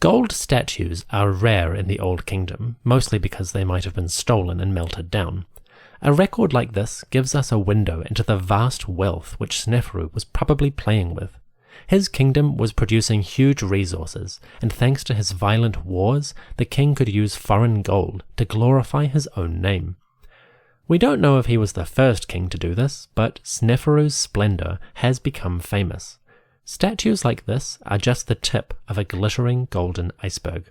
Gold statues are rare in the Old Kingdom, mostly because they might have been stolen and melted down. A record like this gives us a window into the vast wealth which Sneferu was probably playing with. His kingdom was producing huge resources, and thanks to his violent wars, the king could use foreign gold to glorify his own name. We don't know if he was the first king to do this, but Sneferu's splendor has become famous. Statues like this are just the tip of a glittering golden iceberg.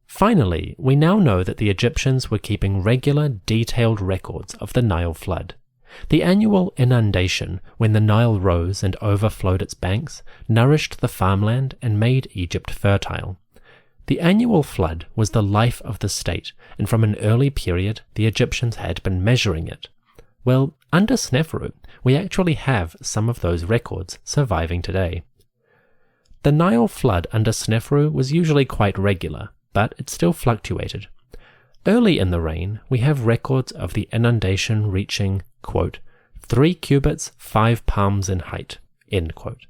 Finally, we now know that the Egyptians were keeping regular, detailed records of the Nile flood. The annual inundation, when the Nile rose and overflowed its banks, nourished the farmland and made Egypt fertile. The annual flood was the life of the state, and from an early period the Egyptians had been measuring it. Well, under Sneferu, we actually have some of those records surviving today. The Nile flood under Sneferu was usually quite regular, but it still fluctuated. Early in the reign, we have records of the inundation reaching, quote, 3 cubits 5 palms in height, end quote.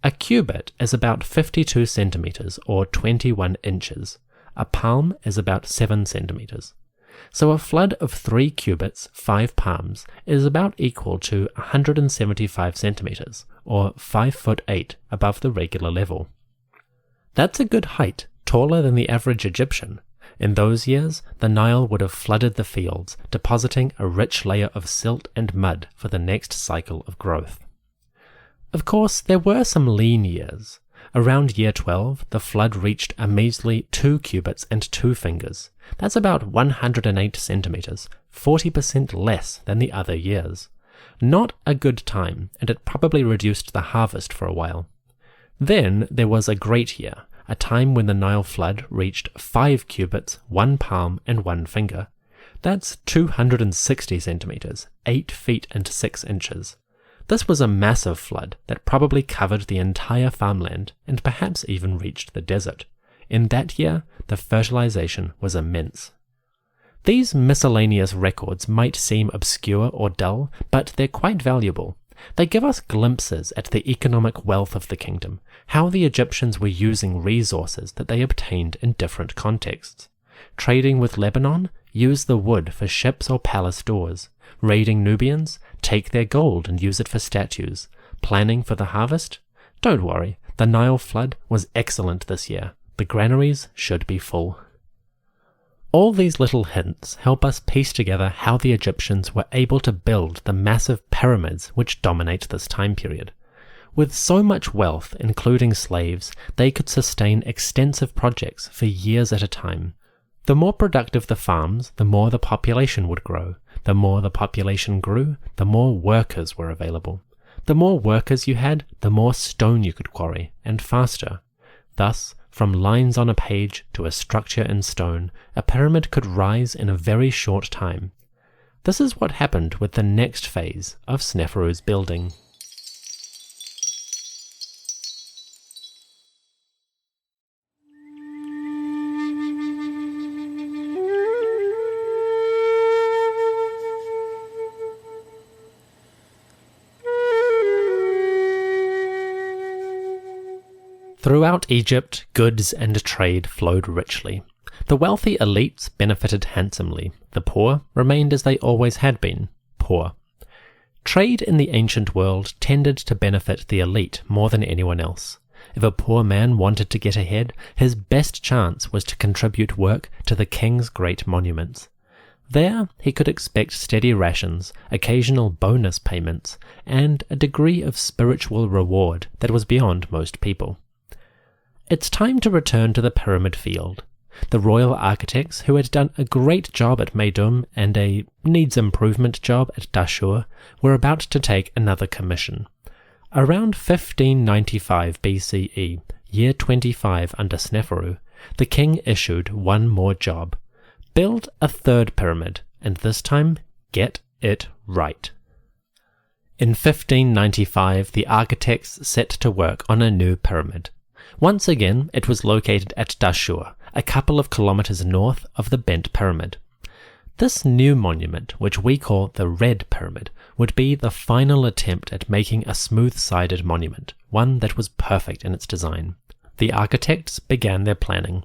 A cubit is about 52 centimeters or 21 inches. A palm is about 7 centimeters. So a flood of 3 cubits 5 palms is about equal to 175 centimeters or 5 foot 8 above the regular level. That's a good height, taller than the average Egyptian. In those years, the Nile would have flooded the fields, depositing a rich layer of silt and mud for the next cycle of growth. Of course, there were some lean years. Around year 12, the flood reached a measly 2 cubits and 2 fingers. That's about 108 centimeters, 40% less than the other years. Not a good time, and it probably reduced the harvest for a while. Then there was a great year, a time when the Nile flood reached 5 cubits, 1 palm, and 1 finger. That's 260 centimeters, 8 feet and 6 inches. This was a massive flood that probably covered the entire farmland and perhaps even reached the desert. In that year, the fertilization was immense. These miscellaneous records might seem obscure or dull, but they're quite valuable. They give us glimpses at the economic wealth of the kingdom, how the Egyptians were using resources that they obtained in different contexts. Trading with Lebanon, use the wood for ships or palace doors. Raiding Nubians, take their gold and use it for statues. Planning for the harvest? Don't worry, the Nile flood was excellent this year. The granaries should be full. All these little hints help us piece together how the Egyptians were able to build the massive pyramids which dominate this time period. With so much wealth, including slaves, they could sustain extensive projects for years at a time. The more productive the farms, the more the population would grow. The more the population grew, the more workers were available. The more workers you had, the more stone you could quarry, and faster. Thus, from lines on a page to a structure in stone, a pyramid could rise in a very short time. This is what happened with the next phase of Sneferu's building. Throughout Egypt, goods and trade flowed richly. The wealthy elites benefited handsomely. The poor remained as they always had been, poor. Trade in the ancient world tended to benefit the elite more than anyone else. If a poor man wanted to get ahead, his best chance was to contribute work to the king's great monuments. There, he could expect steady rations, occasional bonus payments, and a degree of spiritual reward that was beyond most people. It's time to return to the pyramid field. The royal architects, who had done a great job at Meidoum and a needs-improvement job at Dashur, were about to take another commission. Around 1595 BCE, year 25 under Sneferu, the king issued one more job. Build a third pyramid, and this time get it right. In 1595, the architects set to work on a new pyramid. Once again, it was located at Dashur, a couple of kilometers north of the bent pyramid. This new monument, which we call the Red Pyramid, would be the final attempt at making a smooth-sided monument, one that was perfect in its design. The architects began their planning.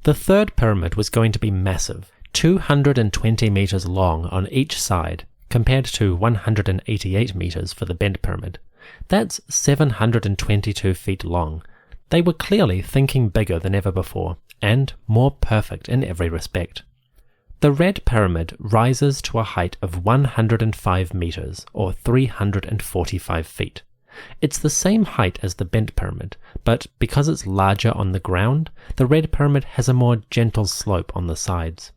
The third pyramid was going to be massive, 220 meters long on each side, compared to 188 meters for the bent pyramid. That's 722 feet long. They were clearly thinking bigger than ever before, and more perfect in every respect. The Red Pyramid rises to a height of 105 meters, or 345 feet. It's the same height as the bent pyramid, but because it's larger on the ground, the Red Pyramid has a more gentle slope on the sides.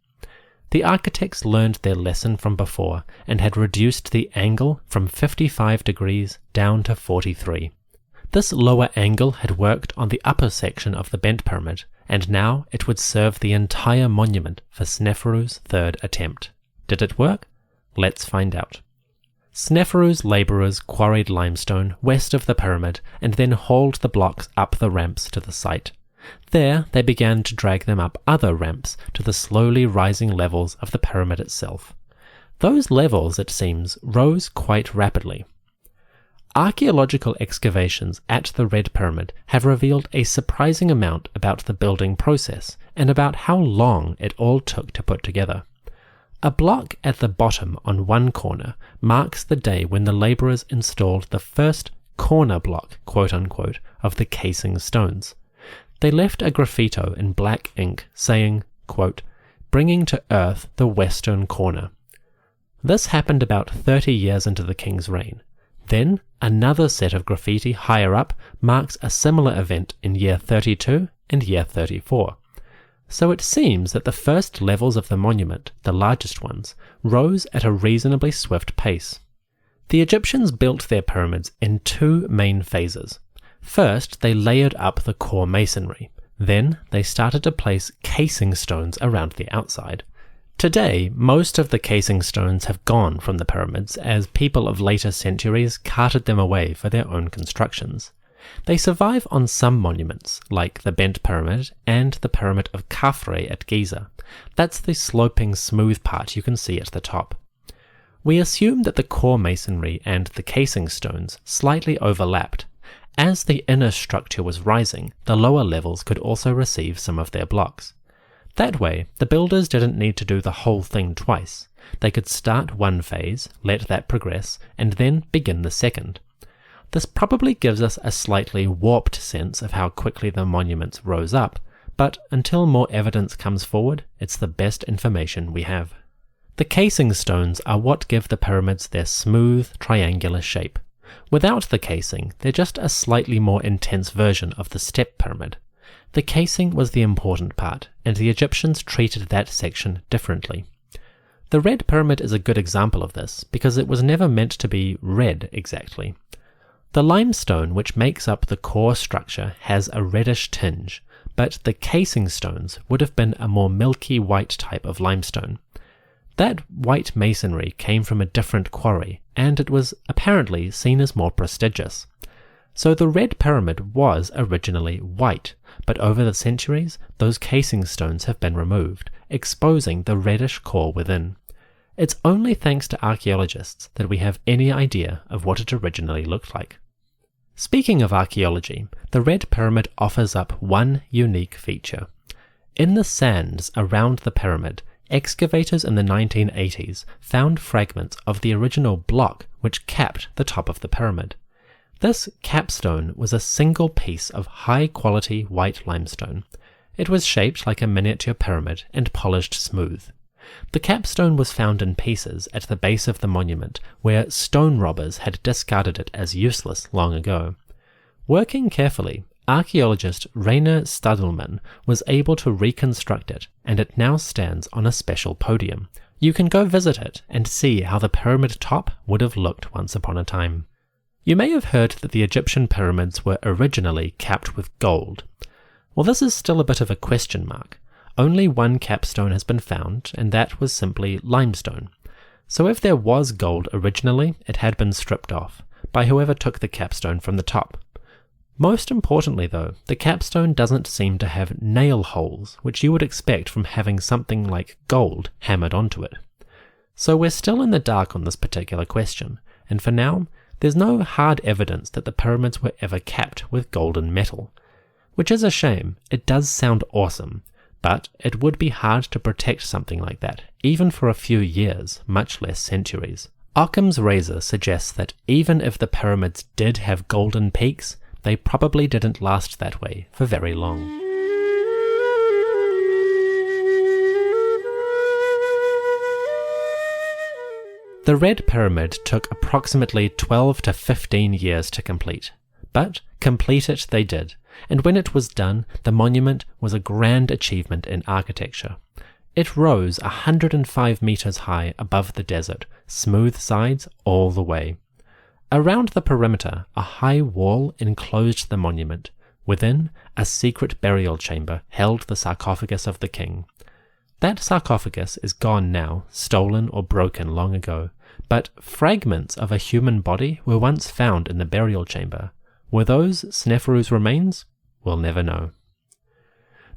The architects learned their lesson from before and had reduced the angle from 55 degrees down to 43. This lower angle had worked on the upper section of the bent pyramid, and now it would serve the entire monument for Sneferu's third attempt. Did it work? Let's find out. Sneferu's labourers quarried limestone west of the pyramid and then hauled the blocks up the ramps to the site. There they began to drag them up other ramps to the slowly rising levels of the pyramid itself. Those levels, it seems, rose quite rapidly. Archaeological excavations at the Red Pyramid have revealed a surprising amount about the building process and about how long it all took to put together. A block at the bottom on one corner marks the day when the labourers installed the first corner block, quote-unquote, of the casing stones. They left a graffito in black ink saying, quote, "bringing to earth the western corner." This happened about 30 years into the king's reign. Then, another set of graffiti higher up marks a similar event in year 32 and year 34. So it seems that the first levels of the monument, the largest ones, rose at a reasonably swift pace. The Egyptians built their pyramids in two main phases. First, they layered up the core masonry. Then, they started to place casing stones around the outside. Today, most of the casing stones have gone from the pyramids as people of later centuries carted them away for their own constructions. They survive on some monuments, like the Bent Pyramid and the Pyramid of Khafre at Giza. That's the sloping, smooth part you can see at the top. We assume that the core masonry and the casing stones slightly overlapped. As the inner structure was rising, the lower levels could also receive some of their blocks. That way, the builders didn't need to do the whole thing twice. They could start one phase, let that progress, and then begin the second. This probably gives us a slightly warped sense of how quickly the monuments rose up, but until more evidence comes forward, it's the best information we have. The casing stones are what give the pyramids their smooth, triangular shape. Without the casing, they're just a slightly more intense version of the step pyramid. The casing was the important part, and the Egyptians treated that section differently. The Red Pyramid is a good example of this, because it was never meant to be red exactly. The limestone which makes up the core structure has a reddish tinge, but the casing stones would have been a more milky white type of limestone. That white masonry came from a different quarry, and it was apparently seen as more prestigious. So the Red Pyramid was originally white, but over the centuries, those casing stones have been removed, exposing the reddish core within. It's only thanks to archaeologists that we have any idea of what it originally looked like. Speaking of archaeology, the Red Pyramid offers up one unique feature. In the sands around the pyramid, excavators in the 1980s found fragments of the original block which capped the top of the pyramid. This capstone was a single piece of high-quality white limestone. It was shaped like a miniature pyramid and polished smooth. The capstone was found in pieces at the base of the monument, where stone robbers had discarded it as useless long ago. Working carefully, archaeologist Rainer Stadelmann was able to reconstruct it, and it now stands on a special podium. You can go visit it and see how the pyramid top would have looked once upon a time. You may have heard that the Egyptian pyramids were originally capped with gold. Well, this is still a bit of a question mark. Only one capstone has been found, and that was simply limestone. So if there was gold originally, it had been stripped off by whoever took the capstone from the top. Most importantly though, the capstone doesn't seem to have nail holes, which you would expect from having something like gold hammered onto it. So we're still in the dark on this particular question, and for now, there's no hard evidence that the pyramids were ever capped with golden metal. Which is a shame. It does sound awesome, but it would be hard to protect something like that, even for a few years, much less centuries. Occam's razor suggests that even if the pyramids did have golden peaks, they probably didn't last that way for very long. The Red Pyramid took approximately 12 to 15 years to complete, but complete it they did, and when it was done, the monument was a grand achievement in architecture. It rose 105 meters high above the desert, smooth sides all the way. Around the perimeter, a high wall enclosed the monument. Within, a secret burial chamber held the sarcophagus of the king. That sarcophagus is gone now, stolen or broken long ago, but fragments of a human body were once found in the burial chamber. Were those Sneferu's remains? We'll never know.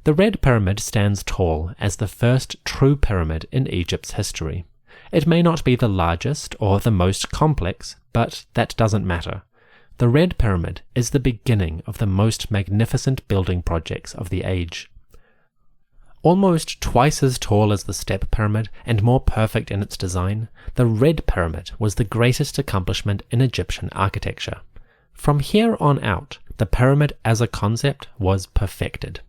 The Red Pyramid stands tall as the first true pyramid in Egypt's history. It may not be the largest or the most complex, but that doesn't matter. The Red Pyramid is the beginning of the most magnificent building projects of the age. Almost twice as tall as the Step Pyramid and more perfect in its design, the Red Pyramid was the greatest accomplishment in Egyptian architecture. From here on out, the pyramid as a concept was perfected.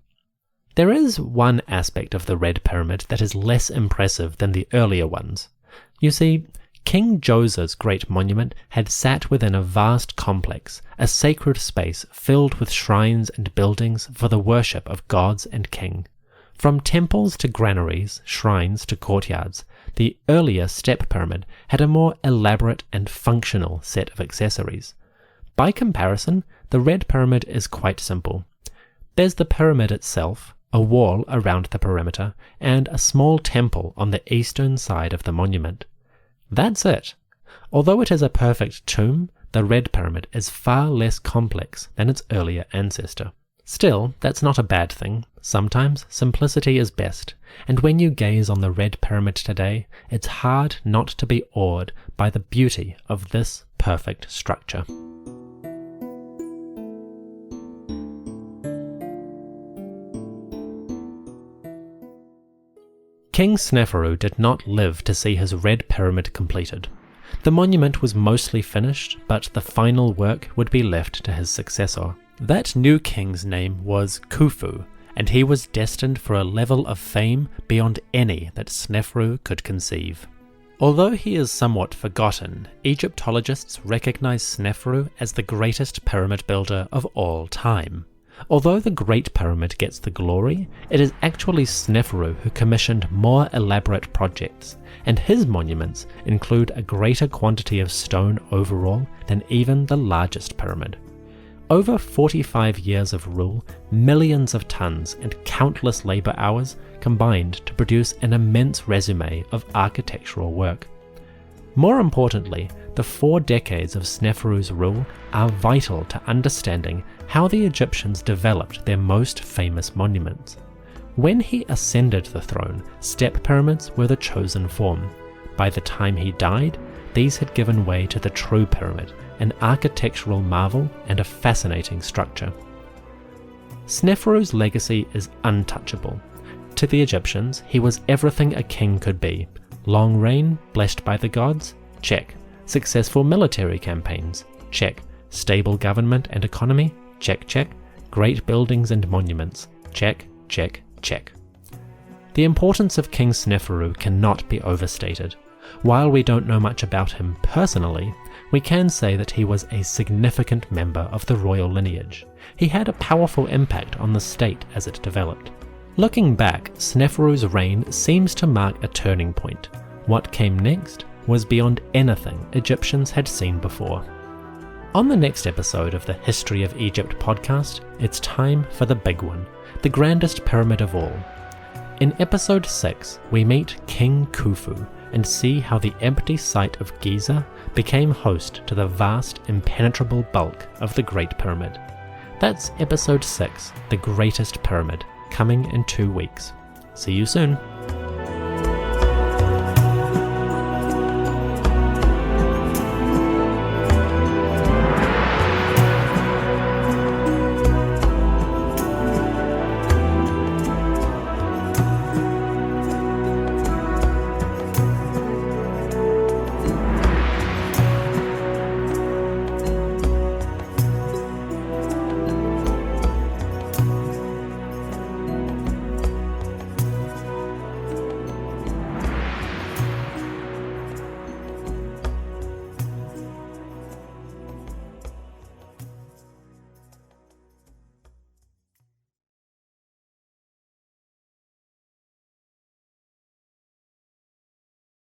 There is one aspect of the Red Pyramid that is less impressive than the earlier ones. You see, King Djoser's great monument had sat within a vast complex, a sacred space filled with shrines and buildings for the worship of gods and king. From temples to granaries, shrines to courtyards, the earlier Step Pyramid had a more elaborate and functional set of accessories. By comparison, the Red Pyramid is quite simple. There's the pyramid itself, a wall around the perimeter, and a small temple on the eastern side of the monument. That's it. Although it is a perfect tomb, the Red Pyramid is far less complex than its earlier ancestor. Still, that's not a bad thing. Sometimes simplicity is best, and when you gaze on the Red Pyramid today, it's hard not to be awed by the beauty of this perfect structure. King Sneferu did not live to see his Red Pyramid completed. The monument was mostly finished, but the final work would be left to his successor. That new king's name was Khufu, and he was destined for a level of fame beyond any that Sneferu could conceive. Although he is somewhat forgotten, Egyptologists recognize Sneferu as the greatest pyramid builder of all time. Although the Great Pyramid gets the glory, it is actually Sneferu who commissioned more elaborate projects, and his monuments include a greater quantity of stone overall than even the largest pyramid. Over 45 years of rule, millions of tons and countless labor hours combined to produce an immense resume of architectural work. More importantly, the 4 decades of Sneferu's rule are vital to understanding how the Egyptians developed their most famous monuments. When he ascended the throne, step pyramids were the chosen form. By the time he died, these had given way to the true pyramid, an architectural marvel and a fascinating structure. Sneferu's legacy is untouchable. To the Egyptians, he was everything a king could be. Long reign, blessed by the gods? Check. Successful military campaigns? Check. Stable government and economy? Check, check. Great buildings and monuments? Check, check, check. The importance of King Sneferu cannot be overstated. While we don't know much about him personally, we can say that he was a significant member of the royal lineage. He had a powerful impact on the state as it developed. Looking back, Sneferu's reign seems to mark a turning point. What came next was beyond anything Egyptians had seen before. On the next episode of the History of Egypt podcast, it's time for the big one, the grandest pyramid of all. In episode 6, we meet King Khufu and see how the empty site of Giza became host to the vast, impenetrable bulk of the Great Pyramid. That's episode 6, The Greatest Pyramid, coming in 2 weeks. See you soon.